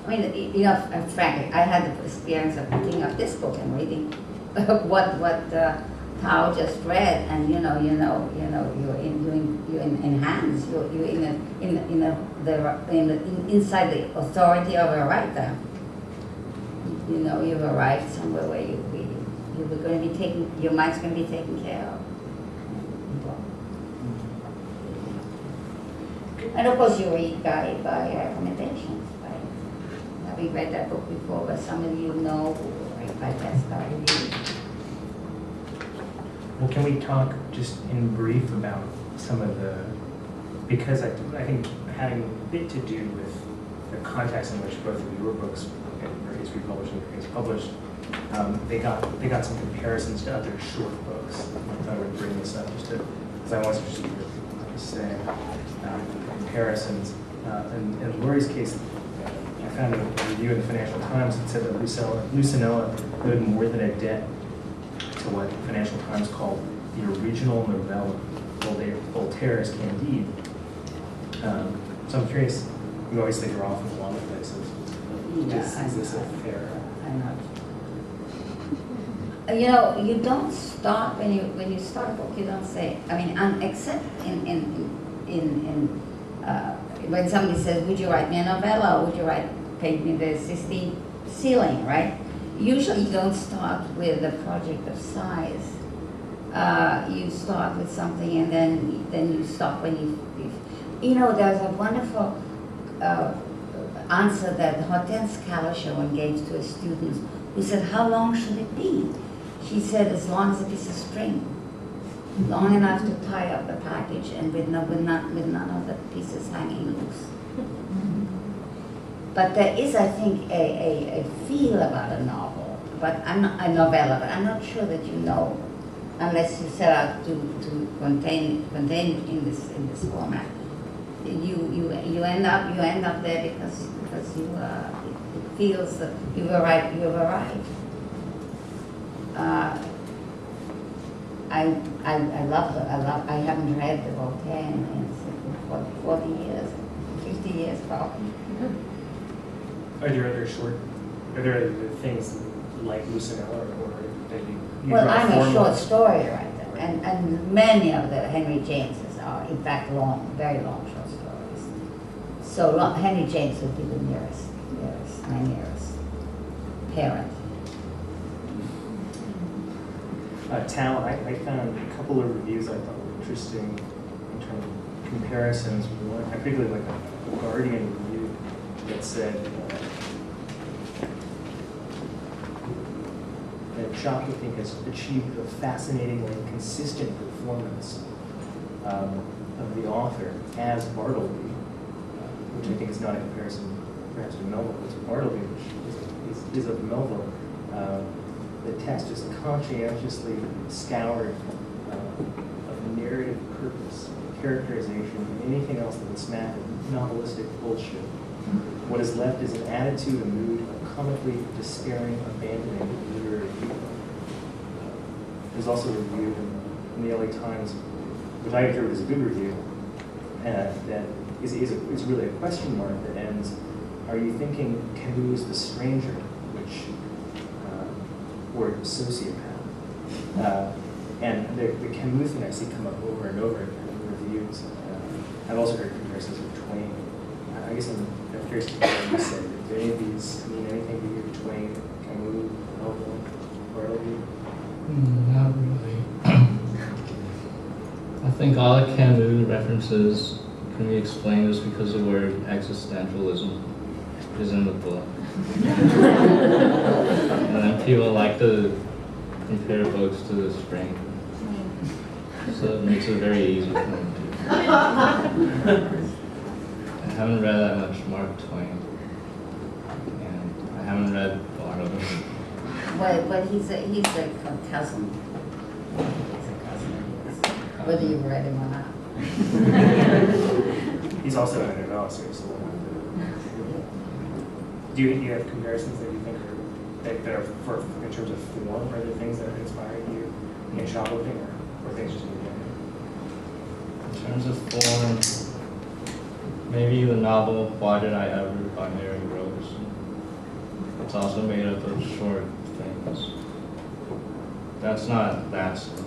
I mean, you know, frankly, I had the experience of picking up this book and reading what Tao just read, and you're in hands, you're inside the authority of a writer. You know, you've arrived somewhere where you're going to be taken, your mind's going to be taken care of. And of course, you read by recommendations. Having read that book before, but some of you know, right, by that style review. Well, can we talk just in brief about some of the, because I think having a bit to do with the context in which both of your books, Mary's republished and Craig's published, they got some comparisons to other short books. I thought I would bring this up just to, because I was interested in what you were saying, comparisons. In Lore's case, I found a review in the Financial Times that said that Lucinella owed more than a debt to what the Financial Times called the original novella, Voltaire's Candide. So I'm curious, you always think you're off in a lot of places. Is this a fair? I'm not. You know, you don't start when you start a book. You don't say. I mean, except when somebody says, "Would you write me a novella? Or would you paint me the Sistine ceiling?" Right? Usually, you don't start with a project of size. You start with something, and then you stop when you know. There's a wonderful answer that Hortense Calishowan gave to a student who said, "How long should it be?" She said, "As long as a piece of string, long enough to tie up the package, and with none of the pieces hanging loose." But there is, I think, a feel about a novel, but I'm not a novella. But I'm not sure that you know, unless you set out to contain in this format. You end up there because it feels that you've arrived. I haven't read the Voltaire in 40 years, 50 years probably. Are there other things like Lucinella or that you Well, I'm a short story writer, and many of the Henry Jameses are in fact very long short stories. So Henry James would be the my nearest parent. Tal, I found a couple of reviews I thought were interesting in terms of comparisons. One, I particularly like a Guardian review that said that Shoplifting has achieved a fascinatingly consistent performance of the author as Bartleby, which I think is not a comparison perhaps to Melville, but to Bartleby, which is of Melville. The text is conscientiously scoured of narrative purpose, characterization, and anything else that would smack of novelistic bullshit. What is left is an attitude, a mood, a comically despairing, abandoning literary people. There's also a review in the LA Times, which I interpret as a good review, that is really a question mark that ends, "Are you thinking Camus' The Stranger?" which or sociopath. And the Camus thing I see come up over and over again in reviews. I've also heard comparisons with Twain. I guess I'm curious to hear what you said. Do any of these mean anything to you? Twain, Camus, Melville, Bartleby? Not really. I think all the Camus references can be explained just because the word existentialism is in the book. And then people like to compare books to the spring. So it makes it very easy for them to. I haven't read that much Mark Twain. And I haven't read Bartleby. Well, he's a cousin. He's a cousin of yours, whether you've read him or not. He's also in a novella series. Do you have comparisons that you think that are in terms of form? Are there things that are inspiring you in Shoplifting, or things just in In terms of form, maybe the novel Why Did I Ever by Mary Rose. it's also made up of short things. That's not that similar.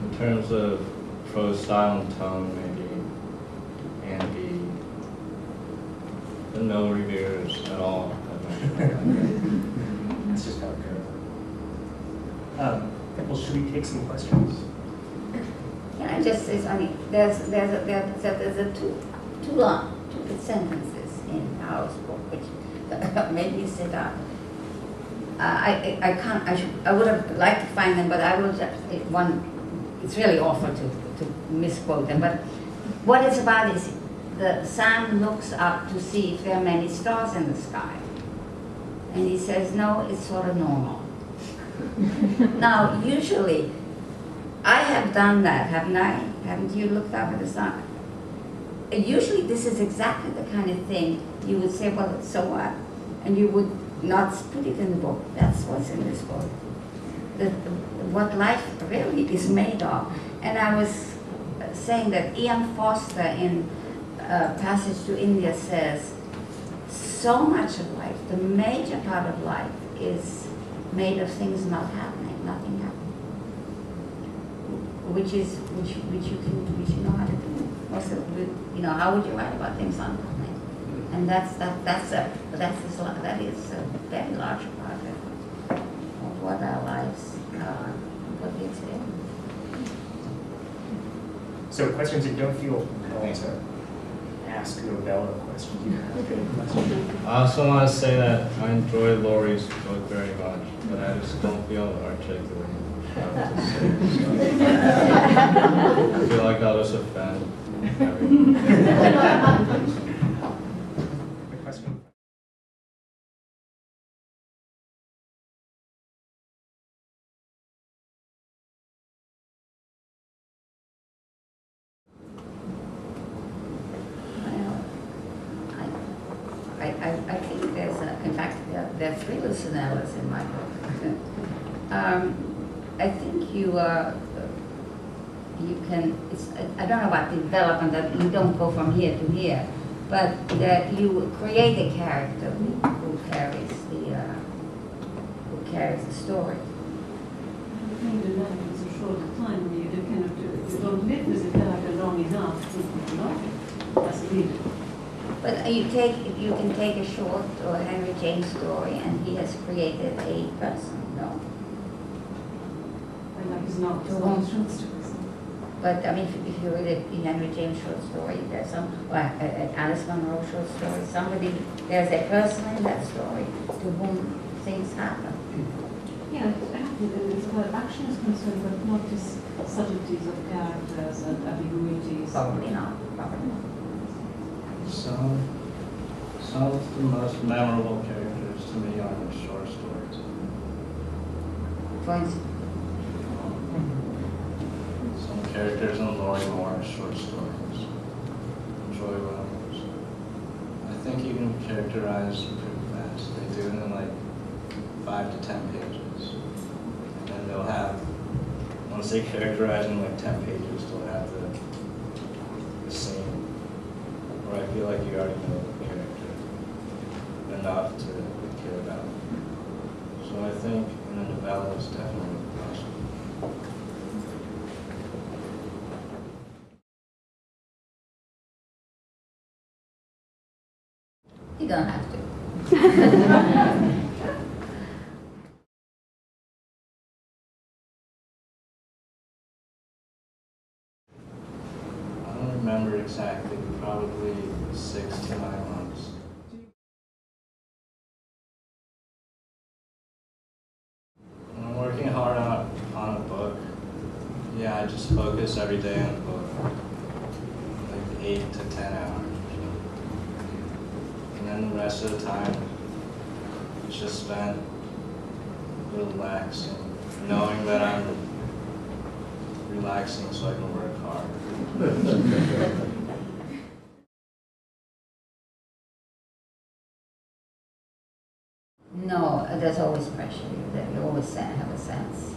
In terms of prose style and tone, maybe, and the no reviewers at all. That's just how it goes. Well, should we take some questions? Can I just say something? There's a two good sentences in Howard's book which made me sit up. I can't. I would have liked to find them, but I will just one. It's really awful to misquote them. But what it's about is Sam looks up to see if there are many stars in the sky, and he says, "No, it's sort of normal." Now, usually, I have done that, haven't I? Haven't you looked up at the sun? Usually, this is exactly the kind of thing you would say, "Well, so what?" And you would not put it in the book. That's what's in this book. What life really is made of. And I was saying that Ian Foster in Passage to India says, so much of life, the major part of life is made of things not happening, nothing happening. Which you know how to do. Also, how would you write about things not happening? And that is a very large part of what our lives what we experience. So questions that you don't feel compelled to ask Novella questions. You have good questions. I also want to say that I enjoy Lore's book very much, but I just don't feel articulate. I feel like I'll just offend everyone. The question. I think there's in fact, there are 3 Lucinellas in my book. I think you can, I don't know about development, that you don't go from here to here, but that you create a character who carries the story. I think the life is a short time, you don't live with the character long enough to know it as a reader. But you can take a short or Henry James story, and he has created a person, no? And like it's not To short whom? stories. But I mean, if you read a Henry James short story, there's some, or Alice Munro short story, there's a person in that story to whom things happen. Yeah, as far as action is concerned, but not just subtleties of characters and ambiguities. Probably not. Some of the most memorable characters to me are in short stories. For instance, Some characters in Lore short stories. Joy Williams. I think you can characterize pretty fast. They do it in like 5 to 10 pages. And then they'll have, once they characterize in like 10 pages, they'll have the scene where I feel like you already know the character enough to care about it. So I think in a novella it's definitely possible. you don't have to. I don't remember exactly, probably 6 to 9 months. When I'm working hard on a book, yeah, I just focus every day on the book, like 8 to 10 hours. And then the rest of the time, it's just spent relaxing, knowing that I'm relaxing so I can work hard. No, there's always pressure. You always have a sense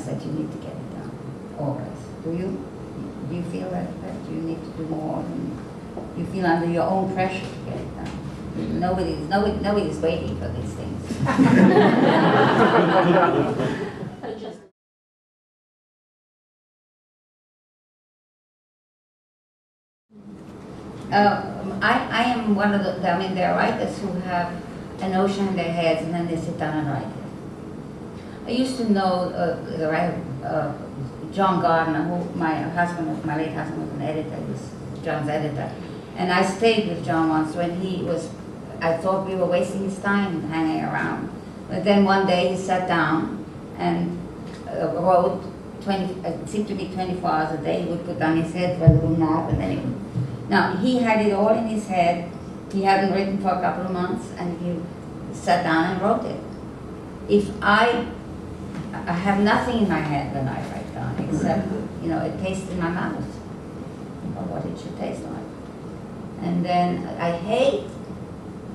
that you need to get it done. Always. Do you? Do you feel that you need to do more? And you feel under your own pressure to get it done? Nobody's waiting for these things. I am one of the, I mean, there are writers who have a notion in their heads and then they sit down and write it. I used to know the writer, John Gardner, who my late husband was an editor, he was John's editor. And I stayed with John once when he was, I thought we were wasting his time hanging around. But then one day he sat down and wrote 20, it seemed to be 24 hours a day. He would put on his head for a little nap and then he would. Now, he had it all in his head. He hadn't written for a couple of months and he sat down and wrote it. If I have nothing in my head when I write down except, you know, it tastes in my mouth or what it should taste like. And then I hate,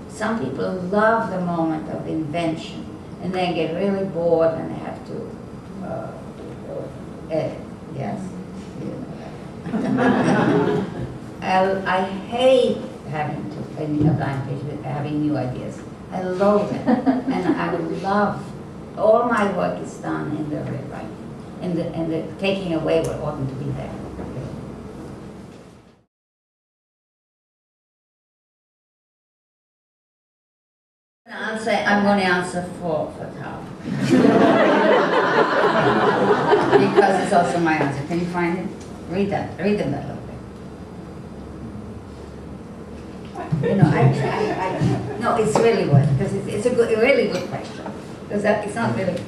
some people love the moment of invention and then get really bored and they have to edit. Yes, you know that. I hate having to, in a blank page, having new ideas. I loathe it. And I love, all my work is done in the rewriting, in the taking away what oughtn't to be there. I'm going to answer for Tal. Because it's also my answer. Can you find it? Read them a little bit. You know, no, it's really good, because it's a really good question. Because it's not really.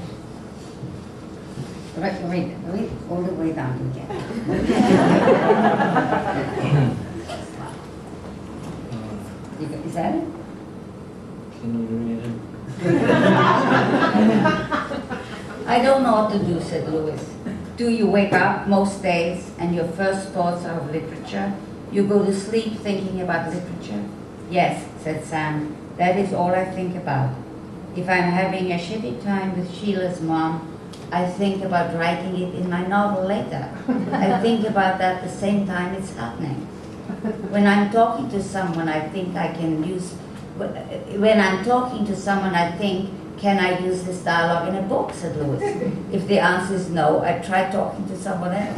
Read all the way down to the end. Is that it? Can you read it? I don't know what to do, said Louis. Do you wake up most days and your first thoughts are of literature? You go to sleep thinking about literature? Yes, said Sam. That is all I think about. If I'm having a shitty time with Sheila's mom, I think about writing it in my novel later. I think about that the same time it's happening. When I'm talking to someone, I think I can use. When I'm talking to someone, I think, can I use this dialogue in a book, said Louis. If the answer is no, I try talking to someone else.